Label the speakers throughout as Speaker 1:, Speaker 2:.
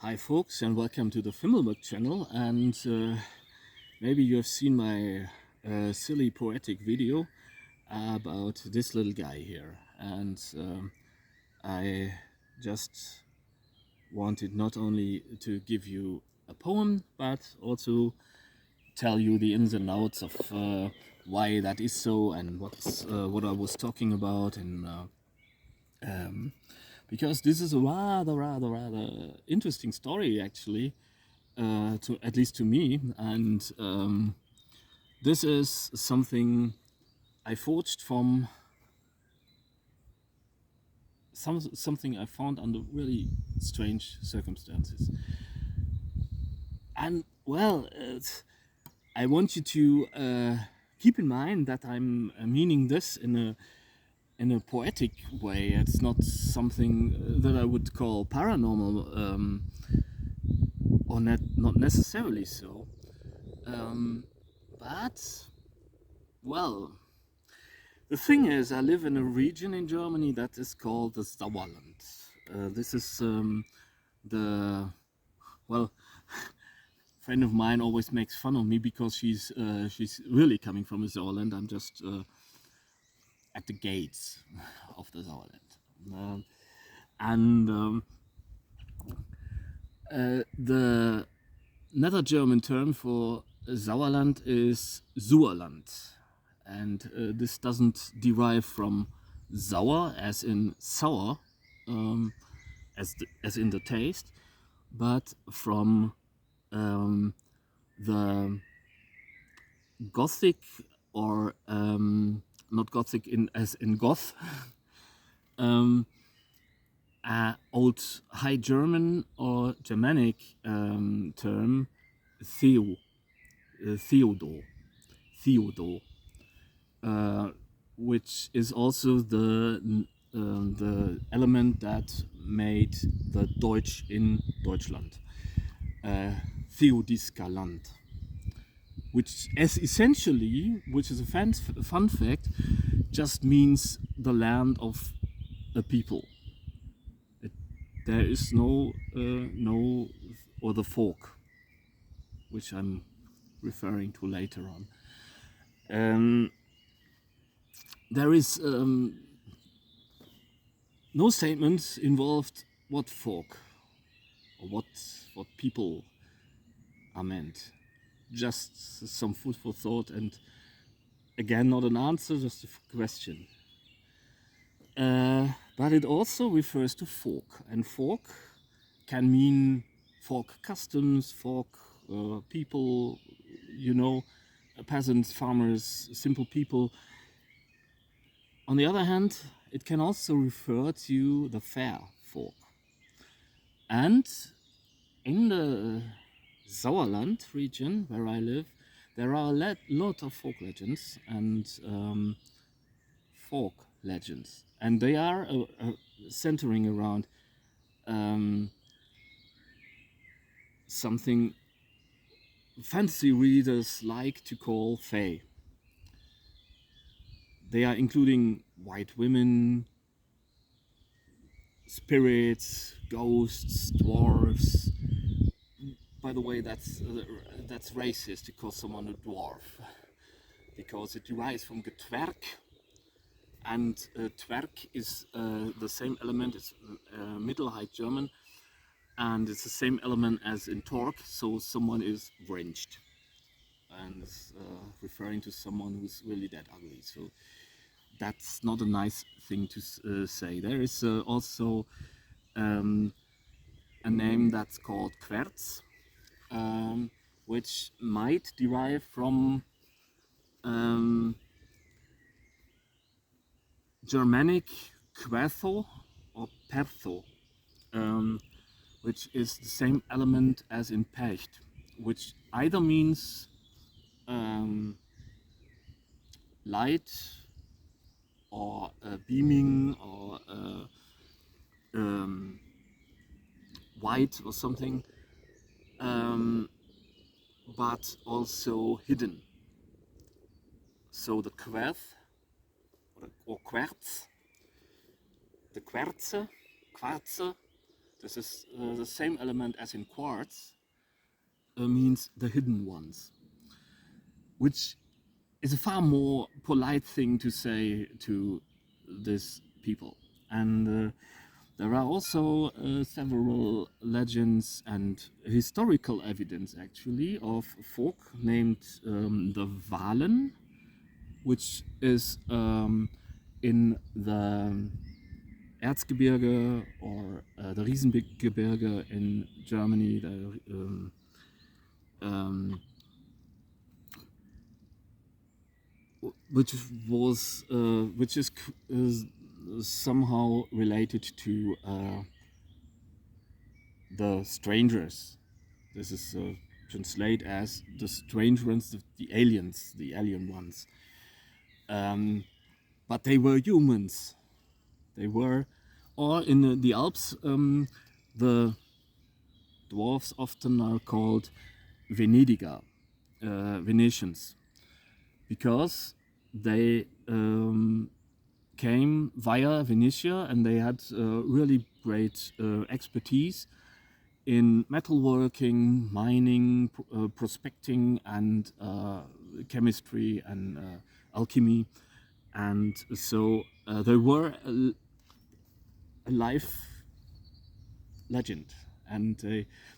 Speaker 1: Hi folks, and welcome to the Fimmelberg channel. And maybe you have seen my silly poetic video about this little guy here. And I just wanted not only to give you a poem, but also tell you the ins and outs of why that is so and what I was talking about. And because this is a rather interesting story, actually, to at least to me. And this is something I forged from something I found under really strange circumstances. And well, I want you to keep in mind that I'm meaning this in a poetic way. It's not something that I would call paranormal, or not necessarily so. But well, the thing is, I live in a region in Germany that is called the Sauerland. This is the well. A friend of mine always makes fun of me because she's really coming from the Sauerland. I'm just at the gates of the Sauerland, and the another German term for Sauerland is Sauerland, and this doesn't derive from sauer, as in sour, as in the taste, but from the Gothic, or not Gothic as in Goth, old High German or Germanic term Theodor, which is also the element that made the Deutsch in Deutschland, Theodisker Land, which is a fun fact, just means the land of a people. There is no or the folk, which I'm referring to later on. There is no statement involved what folk or what people are meant. Just some food for thought, and again, not an answer, just a question. But it also refers to folk, and folk can mean folk customs, folk people, peasants, farmers, simple people. On the other hand, it can also refer to the fair folk. And in the Sauerland region where I live, there are a lot of folk legends and and they are centering around something fantasy readers like to call fae. They are including white women, spirits, ghosts, dwarves. By the way, that's racist to call someone a dwarf, because it derives from Getwerk, and Twerk is the same element. It's Middle High German, and it's the same element as in Torque. So someone is wrenched, and it's referring to someone who's really that ugly. So that's not a nice thing to say. There is also a name that's called Querz, which might derive from Germanic Quertho or Pertho, which is the same element as in Pecht, which either means light or beaming or white or something, but also hidden. So the Querth or Querz, the Quarze, This is the same element as in quartz, means the hidden ones, which is a far more polite thing to say to these people. And there are also several legends and historical evidence, actually, of folk named the Walen, which is in the Erzgebirge or the Riesengebirge in Germany, which is somehow related to the strangers. This is translate as the strange ones, the aliens, the alien ones. But they were humans. They were, or in the Alps, the dwarves often are called Venediger, Venetians, because they came via Venetia, and they had really great expertise in metalworking, mining, prospecting, and chemistry and alchemy. And so they were a life legend, and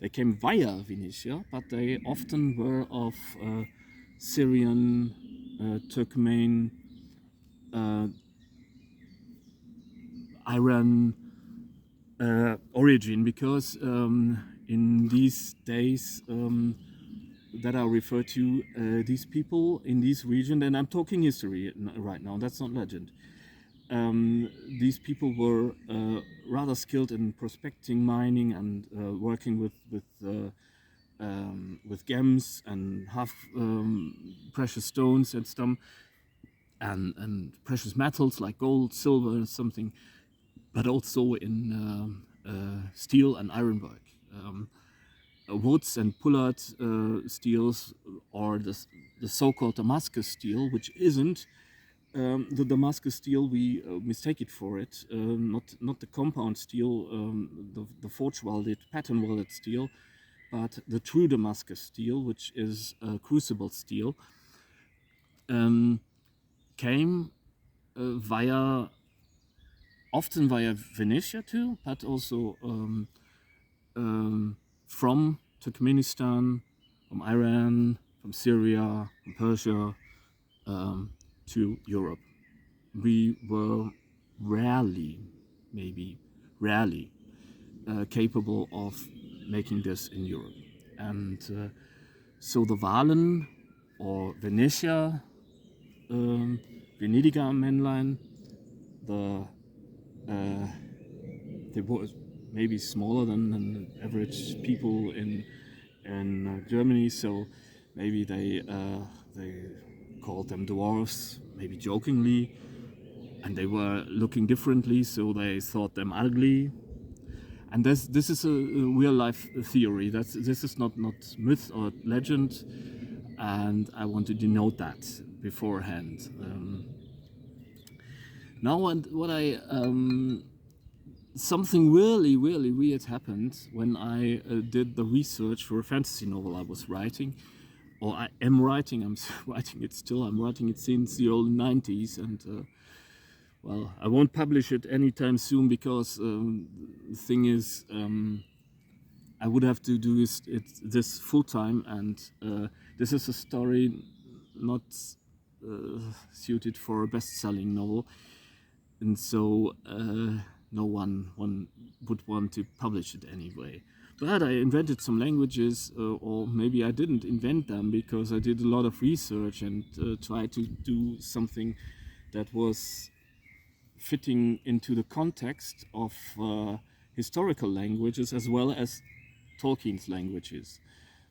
Speaker 1: they came via Venetia, but they often were of Syrian, Turkmen, Iran origin, because in these days that I refer to, these people in this region, and I'm talking history right now, that's not legend. These people were rather skilled in prospecting, mining, and working with gems and half precious stones and stuff, and precious metals like gold, silver, and something, but also in steel and ironwork. Woods and pullard steels, or the so-called Damascus steel, which isn't the Damascus steel we mistake it for it, not the compound steel, the forge welded, pattern welded steel, but the true Damascus steel, which is crucible steel, came often via Venetia too, but also from Turkmenistan, from Iran, from Syria, from Persia, to Europe. We were rarely capable of making this in Europe. And so the Walen, or Venetia, Venediger Männlein, they were maybe smaller than average people in Germany, so maybe they called them dwarves, maybe jokingly, and they were looking differently, so they thought them ugly. And this is a real life theory. This is not myth or legend, and I want to denote that beforehand. Now, and what something really weird happened when I did the research for a fantasy novel I was writing, or I am writing. I'm writing it still. I'm writing it since the early 90s, and well, I won't publish it anytime soon, because the thing is, I would have to do this full time, and this is a story not suited for a best-selling novel, and so no one would want to publish it anyway. But I invented some languages, or maybe I didn't invent them, because I did a lot of research and tried to do something that was fitting into the context of historical languages as well as Tolkien's languages.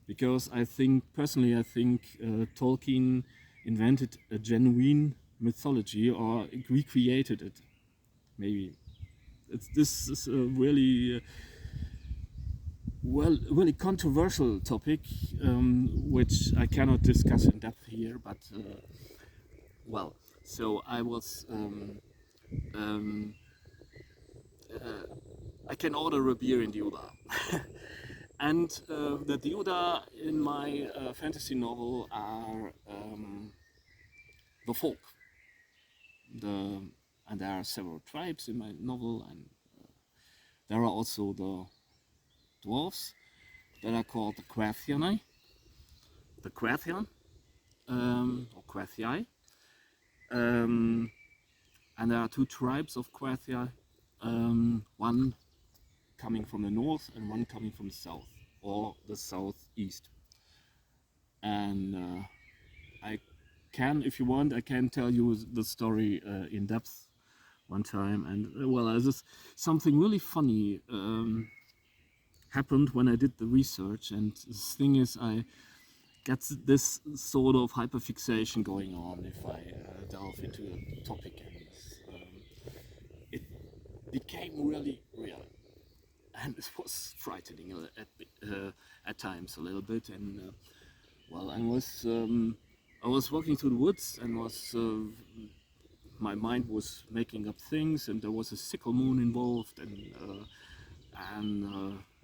Speaker 1: Because I think Tolkien invented a genuine mythology, or recreated it. Maybe this is a really really controversial topic, which I cannot discuss in depth here. But well, so I was I can order a beer in Diuda. And the Diuda in my fantasy novel are the folk. And there are several tribes in my novel, and there are also the dwarves that are called the Quathiani, the Quathian, or Quathii. And there are two tribes of Quathia, one coming from the north and one coming from the south, or the southeast. And I can, if you want, I can tell you the story in depth one time. And well, there's something really funny happened when I did the research. And the thing is, I get this sort of hyperfixation going on if I delve into a topic. And it became really real. And it was frightening at times a little bit. And well, I was walking through the woods and my mind was making up things, and there was a sickle moon involved, and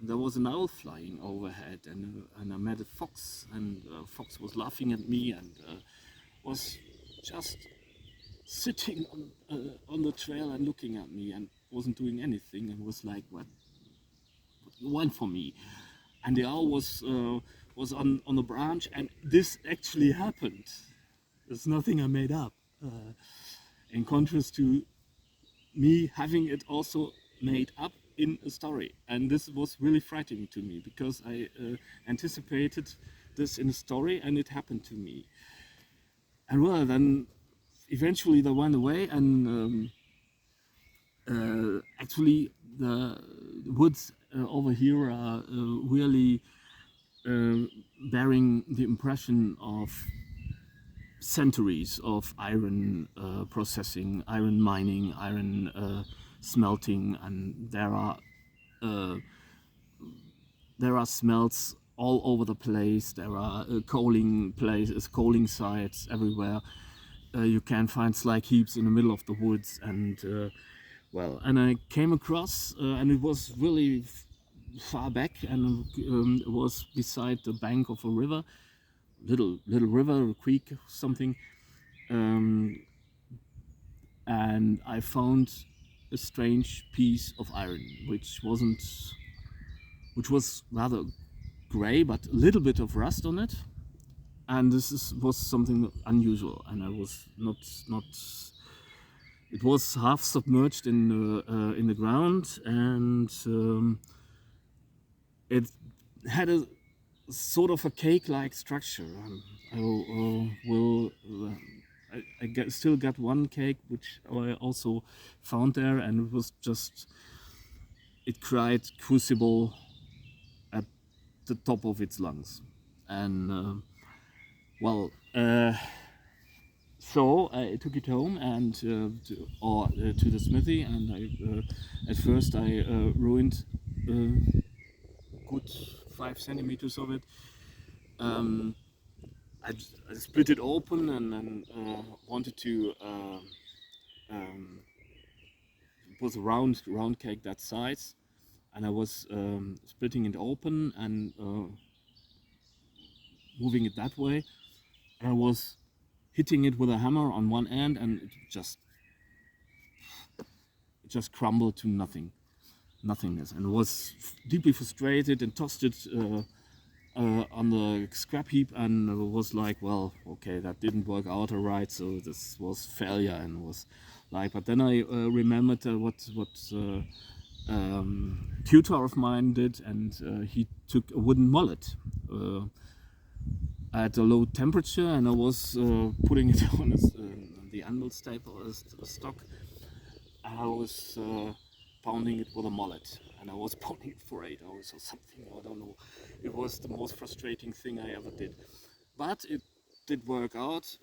Speaker 1: there was an owl flying overhead, and I met a fox, and fox was laughing at me and was just sitting on the trail and looking at me and wasn't doing anything, and was like, what you want from me? And the owl was on the branch, and this actually happened. It's nothing I made up. In contrast to me having it also made up in a story. And this was really frightening to me, because I anticipated this in a story and it happened to me. And well, then eventually they went away, and actually the woods over here are really bearing the impression of centuries of iron processing, iron mining, iron smelting, and there are smelts all over the place. There are coaling sites everywhere. You can find slag heaps in the middle of the woods, and and I came across, and it was really far back, and it was beside the bank of a river, little river, a creek, something, and I found a strange piece of iron, which was rather grey, but a little bit of rust on it, and was something unusual, and I was not. It was half submerged in the ground, and it had a sort of a cake-like structure. I still got one cake which I also found there, and it was just, it cried crucible at the top of its lungs. And so I took it home and to the smithy, and at first I ruined good 5 centimeters of it. I split it open and then wanted to. It was a round cake that size, and I was splitting it open and moving it that way. And I was hitting it with a hammer on one end, and it just crumbled to nothingness. And I was deeply frustrated and tossed it on the scrap heap, and was like, well, okay, that didn't work out all right, so this was failure. And was like, but then I remembered what tutor of mine did, and he took a wooden mullet at a low temperature, and I was putting it on the anvil staple stock. I was pounding it with a mullet, and I was pounding it for 8 hours or something. I don't know. It was the most frustrating thing I ever did, but it did work out.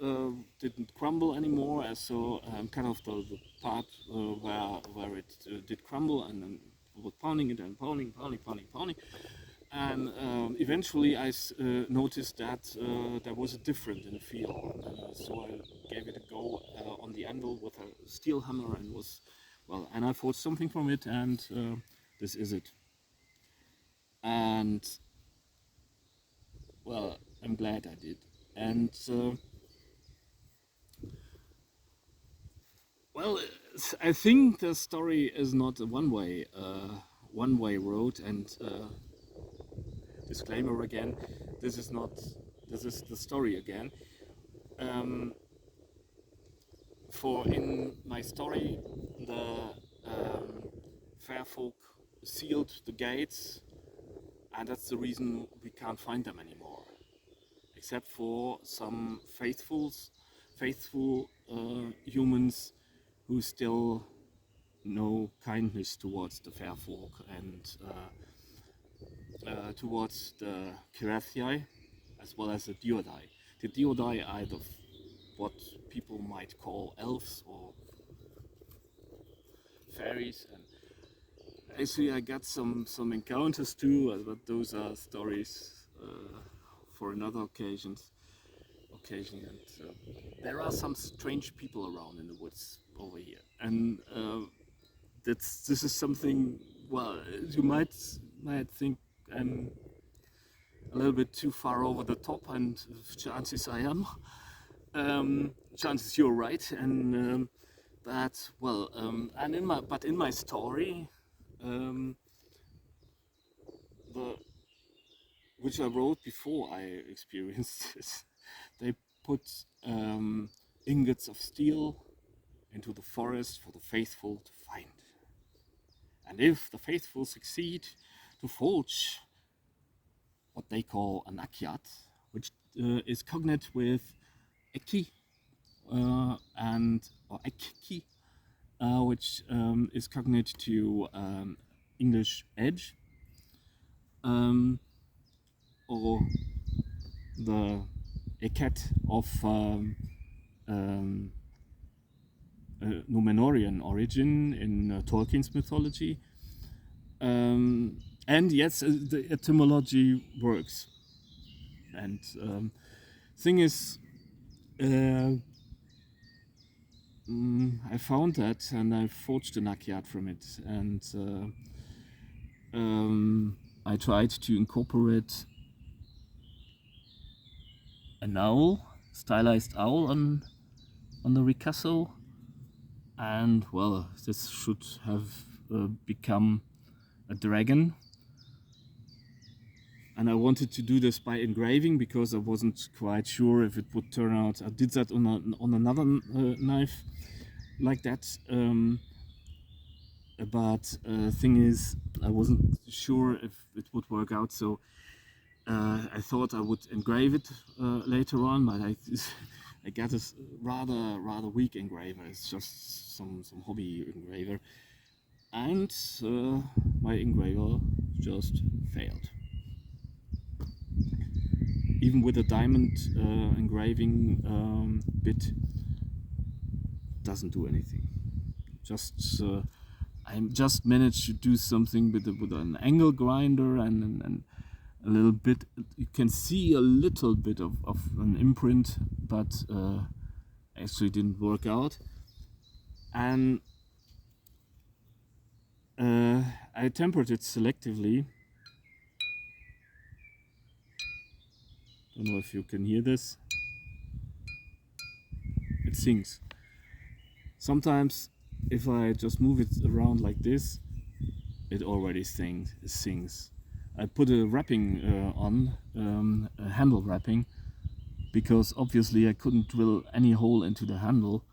Speaker 1: Didn't crumble anymore. So kind of the part where it did crumble, and then I was pounding it and pounding. And eventually I noticed that there was a difference in the feel, and so I gave it a go on the anvil with a steel hammer, and I thought something from it, and this is it. And well, I'm glad I did. And well, I think the story is not a one-way road. And disclaimer again, this is not. This is the story again. For in my story, the fair folk sealed the gates, and that's the reason we can't find them anymore, except for some faithful humans who still know kindness towards the fair folk and towards the Kirathai, as well as the Diodai. The Diodai are what people might call elves or fairies, and actually I got some encounters too, but those are stories for another occasion. And there are some strange people around in the woods over here, and this is something. Well, you might think I'm a little bit too far over the top, and chances I am. Chances you're right, and but well, and in my story, the which I wrote before I experienced this, they put ingots of steel into the forest for the faithful to find. And if the faithful succeed to forge what they call an akyat, which is cognate with eki, or ekki, which is cognate to English edge, or the eket of Numenorian origin in Tolkien's mythology. And yes, the etymology works. And thing is, I found that, and I forged an akyat from it, and I tried to incorporate an owl, stylized owl on the ricasso, and well, this should have become a dragon. And I wanted to do this by engraving because I wasn't quite sure if it would turn out. I did that on another knife like that, but thing is, I wasn't sure if it would work out. So I thought I would engrave it later on, but I got a rather weak engraver. It's just some hobby engraver, and my engraver just failed. Even with a diamond engraving bit, doesn't do anything. I just managed to do something with an angle grinder and a little bit. You can see a little bit of an imprint, but actually didn't work out. And I tempered it selectively. Don't know if you can hear this. It sings. Sometimes if I just move it around like this, it already sings. I put a wrapping on, a handle wrapping, because obviously I couldn't drill any hole into the handle.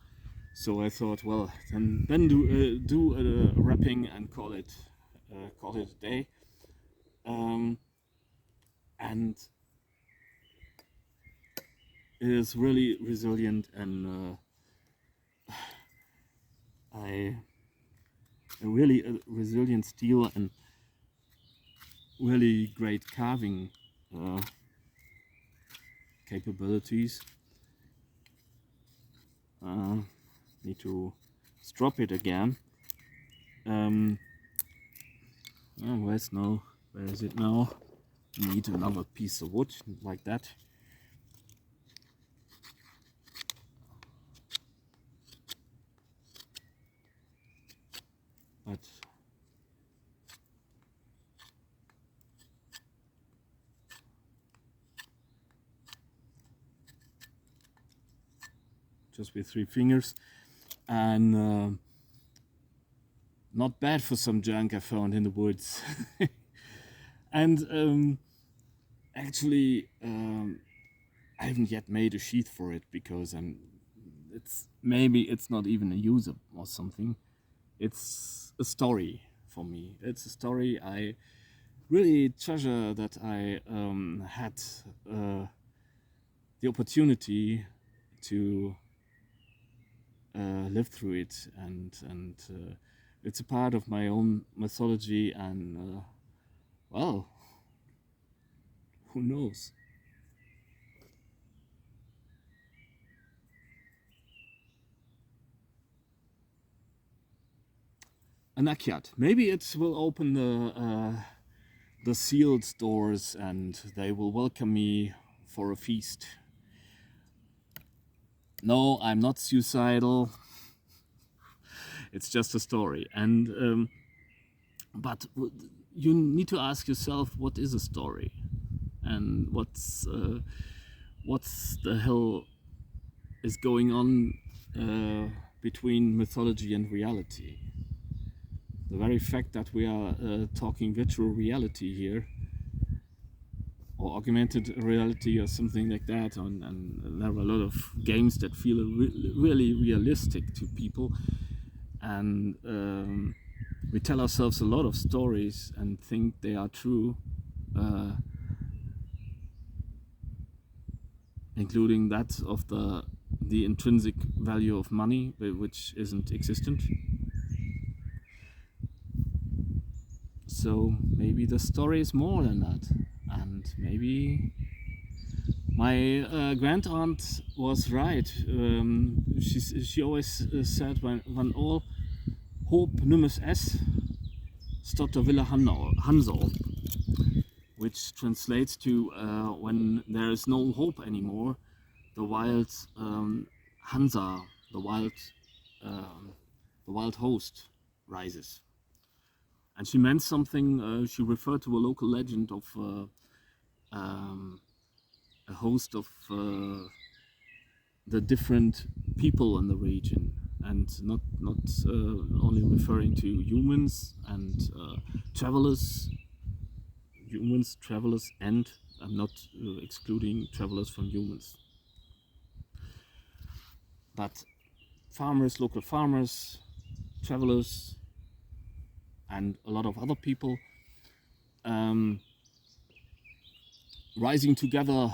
Speaker 1: So I thought, well, then do a wrapping and call it a day. And it is really resilient, and a really resilient steel and really great carving capabilities. Need to strop it again. Where is it now? Need another piece of wood like that. But just with 3 fingers, and not bad for some junk I found in the woods. And actually, I haven't yet made a sheath for it because maybe it's not even a user or something. It's a story for me. It's a story I really treasure, that I had the opportunity to live through it, and it's a part of my own mythology, and well, who knows? An Akyat. Maybe it will open the sealed doors, and they will welcome me for a feast. No, I'm not suicidal. It's just a story. And but you need to ask yourself, what is a story, and what's the hell is going on between mythology and reality. The very fact that we are talking virtual reality here, or augmented reality, or something like that, and there are a lot of games that feel really realistic to people, and we tell ourselves a lot of stories and think they are true, including that of the intrinsic value of money, which isn't existent. So maybe the story is more than that, and maybe my grand aunt was right. She always said, when all hope nummes es, stot der Wille Hanso, which translates to when there is no hope anymore, the wild Hansa, the wild host rises. And she meant something. She referred to a local legend of a host of the different people in the region, and not only referring to humans and travelers. Humans, travelers, and I'm not excluding travelers from humans, but farmers, local farmers, travelers, and a lot of other people rising together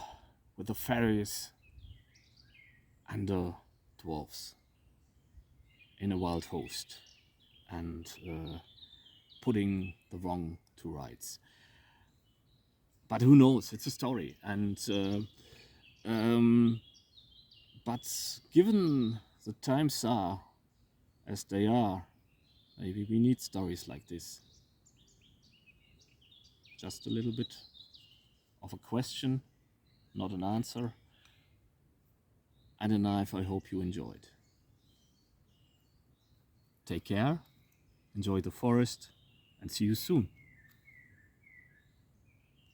Speaker 1: with the fairies and the dwarves in a wild host, and putting the wrong to rights. But who knows? It's a story, and but given the times are as they are, maybe we need stories like this. Just a little bit of a question, not an answer, and a knife I hope you enjoyed. Take care, enjoy the forest, and see you soon.